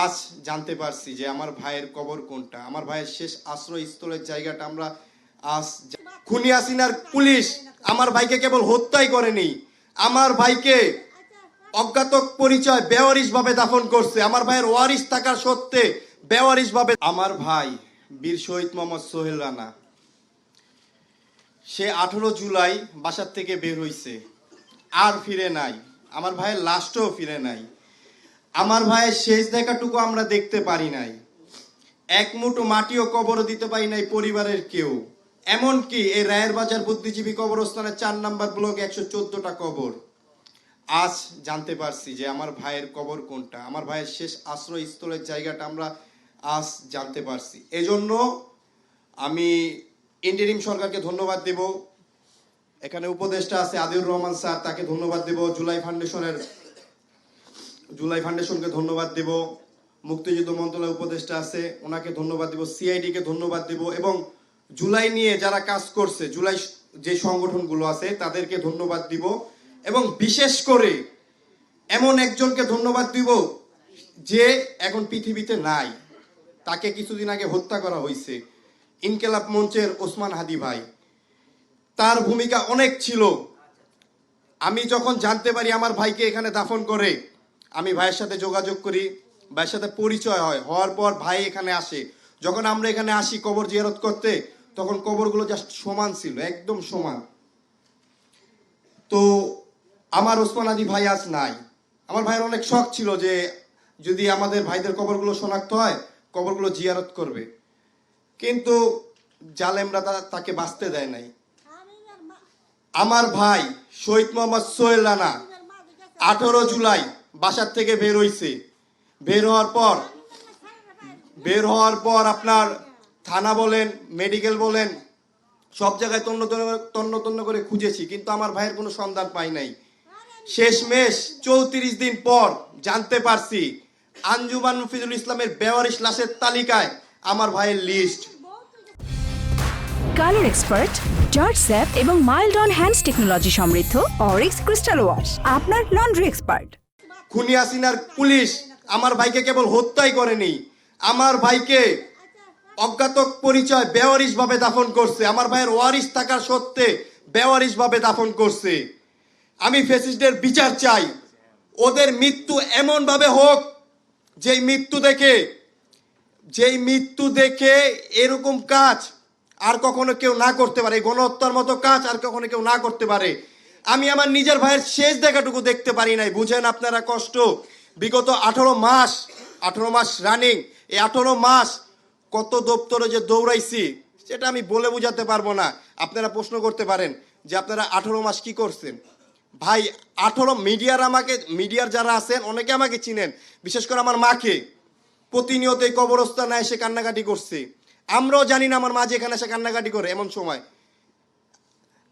আজ জানতে পারছি যে আমার ভাইয়ের কবর কোনটা, আমার ভাইয়ের শেষ আশ্রয়স্থলের জায়গাটা আমরা আজ খুনি হাসিনার পুলিশ আমার ভাইকে কেবল হত্যাই করেনি, আমার ভাইকে অজ্ঞাত পরিচয় বেওয়ারিশ ভাবে দাফন করছে। আমার ভাইয়ের ওয়ারিশ থাকার সত্ত্বে বেওয়ারিশ ভাবে আমার ভাই বীর শহীদ মোহাম্মদ সোহেল রানা সে 18 জুলাই বাসার থেকে বের হইছে, আর ফিরে নাই। আমার ভাইয়ের লাশটাও ফিরে নাই। আমার ভাইয়ের শেষ দেখাটুকু আমরা দেখতে পারি নাই। এক মুঠো মাটিও কবর দিতে পারি নাই পরিবারের কেউ। এমনকি এই রায়ের বাজার বুদ্ধিজীবী কবরস্থানের 4 নম্বর ব্লক 114টা কবর। আজ জানতে পারছি যে আমার ভাইয়ের কবর কোনটা, আমার ভাইয়ের শেষ আশ্রয়স্থলের জায়গাটা আমরা আজ জানতে পারছি। এজন্য আমি ইন্টারিম সরকারকে ধন্যবাদ দেব। এখানে উপদেষ্টা আছে আদিউর রহমান স্যার, তাকে ধন্যবাদ দেব। জুলাই ফাউন্ডেশনকে ধন্যবাদ দেব। মুক্তিযুদ্ধ মন্ত্রণালয়ের উপদেষ্টা আছে, ওনাকে ধন্যবাদ দেব। সিআইডি কে ধন্যবাদ দেব এবং জুলাই নিয়ে যারা কাজ করছে, জুলাই যে সংগঠনগুলো আছে তাদেরকে ধন্যবাদ দিব এবং বিশেষ করে এমন একজনকে ধন্যবাদ দিব যে এখন পৃথিবীতে নাই, তাকে কিছুদিন আগে হত্যা করা হয়েছে, ইনকেলাব মঞ্চের ওসমান হাদি ভাই। তার ভূমিকা অনেক ছিল। আমি যখন জানতে পারি আমার ভাইকে এখানে দাফন করে, আমি ভাইয়ের সাথে যোগাযোগ করি, ভাইয়ের সাথে পরিচয় হওয়ার পর ভাই এখানে আসে। যখন আমরা এখানে আসি কবর জিয়ারত করতে, তখন কবরগুলো জাস্ট সমান ছিল, একদম সমান। তো আমার ওসমান হাদি ভাই আজ নাই। আমার ভাইয়ের অনেক শখ ছিল যে যদি আমাদের ভাইদের কবরগুলো শনাক্ত হয়, কবরগুলো জিয়ারত করবে, কিন্তু জালেমরা তাকে বাঁচতে দেয় নাই। আমার ভাই শহীদ মোহাম্মদ সোহেল রানা 18 জুলাই বাসার থেকে বের হইছে। বের হওয়ার পর আপনার থানা বলেন, মেডিকেল বলেন, সব জায়গায় তন্ন করে খুঁজেছি, কিন্তু আমার ভাইয়ের কোনো সন্ধান পাই নাই। শেষমেশ 34 দিন পর জানতে পারছি আঞ্জুমান মুফিদুল ইসলামের বেওয়ারিশ লাশের তালিকায় আমার ভাইয়ের লিস্ট। কালার এক্সপার্ট, জর্জ স্যাপ এবং মাইল্ড অন হ্যান্ডস টেকনোলজি সমৃদ্ধ অরিক্স ক্রিস্টাল ওয়াশ আপনার লন্ড্রি এক্সপার্ট। খুনি হাসিনার পুলিশ আমার ভাইকে কেবল হত্যাই করেনি, আমার ভাইকে অজ্ঞাত পরিচয় বেওয়ারিশ ভাবে দাফন করছে। আমার ভাইয়ের ওয়ারিশ থাকার সত্ত্বে বেওয়ারিশ ভাবে দাফন করছে। আমি ফ্যাসিস্টদের বিচার চাই। ওদের মৃত্যু এমন ভাবে হোক যেই মৃত্যু দেখে এরকম কাজ আর কখনো কেউ না করতে পারে, গণহত্যার মতো কাজ আর কখনো কেউ না করতে পারে। আমি আমার নিজের ভাইয়ের শেষ দেখাটুকু দেখতে পারি নাই। বুঝেন আপনারা কষ্ট। বিগত 18 মাস রানিং, এই 18 মাস কত দপ্তরে যে দৌড়াইছি সেটা আমি বলে বোঝাতে পারবো না। আপনারা প্রশ্ন করতে পারেন যে আপনারা 18 মাস কি করছেন। ভাই 18 মিডিয়ার যারা আছেন অনেকে আমাকে চিনেন, বিশেষ করে আমার মাকে প্রতিনিয়ত এই কবরস্থানে এসে কান্নাকাটি করছে। আমরাও জানি না আমার মা যে এখানে এসে কান্নাকাটি করে এমন সময়।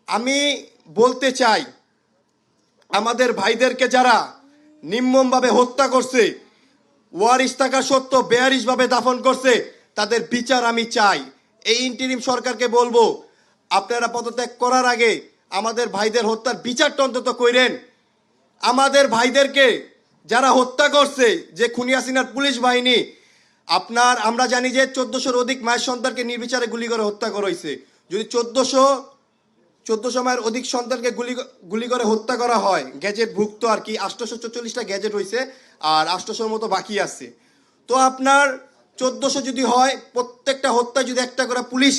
আমি বলতে চাই আমাদের ভাইদেরকে যারা নির্মমভাবে হত্যা করছে, ওয়ারিশ থাকা সত্ত্বেও বেয়ারিশ ভাবে দাফন করছে, তাদের বিচার আমি চাই। এই ইন্টারিম সরকারকে বলবো আপনারা পদত্যাগ করার আগে আমাদের ভাইদের হত্যার বিচারটা অন্তত কইরেন। আমাদের ভাইদেরকে যারা হত্যা করছে, যে খুনি হাসিনার পুলিশ বাহিনী, আমরা জানি যে 1400-র অধিক মায়ের সন্তানকে নির্বিচারে গুলি করে হত্যা করা হয়েছে। যদি 1400 মায়ের অধিক সন্তানকে গুলি করে হত্যা করা হয়, গ্যাজেট ভুক্ত আর কি 844টা গ্যাজেট হয়েছে, আর 800-র মতো বাকি আছে। তো আপনার 1400 যদি হয়, প্রত্যেকটা হত্যায় যদি একটা করে পুলিশ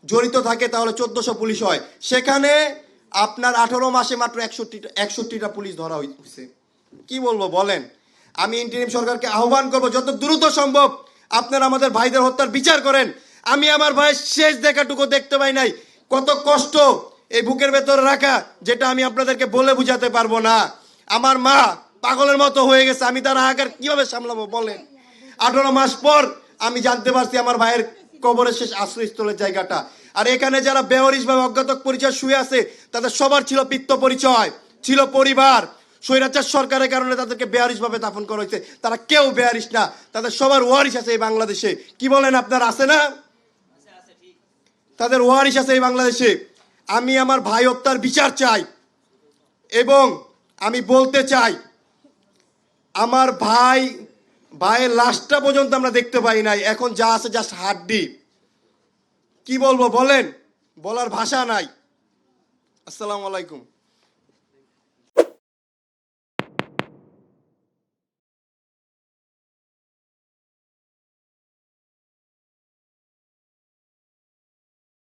জড়িত থাকে তাহলে 1400 পুলিশ হয়। সেখানে আপনার 18 মাসে মাত্র 61টা পুলিশ ধরা হয়েছে। কি বলবো বলেন। আমি ইন্টারিম সরকারকে আহ্বান করবো যত দ্রুত সম্ভব আপনারা আমাদের ভাইদের হত্যার বিচার করেন। আমি আমার ভাইয়ের শেষ দেখাটুকু দেখতে পাই নাই। কত কষ্ট এই বুকের ভেতরে রাখা, যেটা আমি আপনাদেরকে বলে বুঝাতে পারবো না। আমার মা পাগলের মতো হয়ে গেছে, আমি তার হাহাকার কিভাবে সামলাবো বলেন। 18 মাস পর আমি জানতে পারছি আমার ভাইয়ের কবরের শেষ আশ্রয়স্থলের জায়গাটা। আর এখানে যারা বেওয়ারিশ ভাবে অজ্ঞাত পরিচয় শুয়ে আছে, তাদের সবার ছিল পিত্ত পরিচয়, ছিল পরিবার। স্বৈরাচার সরকারের কারণে তাদেরকে বেয়ারিশ ভাবে দাফন করা হয়েছে। তারা কেউ বেয়ারিশ না, তাদের সবার ওয়ারিশ আছে এই বাংলাদেশে। কি বলেন আপনার, আছে না? তাদের ওয়ারিশ আছে এই বাংলাদেশে। আমি আমার ভাই হত্যার বিচার চাই এবং আমি বলতে চাই আমার ভাই ভাইয়ের লাশটা পর্যন্ত আমরা দেখতে পাই নাই, এখন যা আছে জাস্ট হাড্ডি। কি বলবো বলেন, বলার ভাষা নাই। আসসালামু আলাইকুম।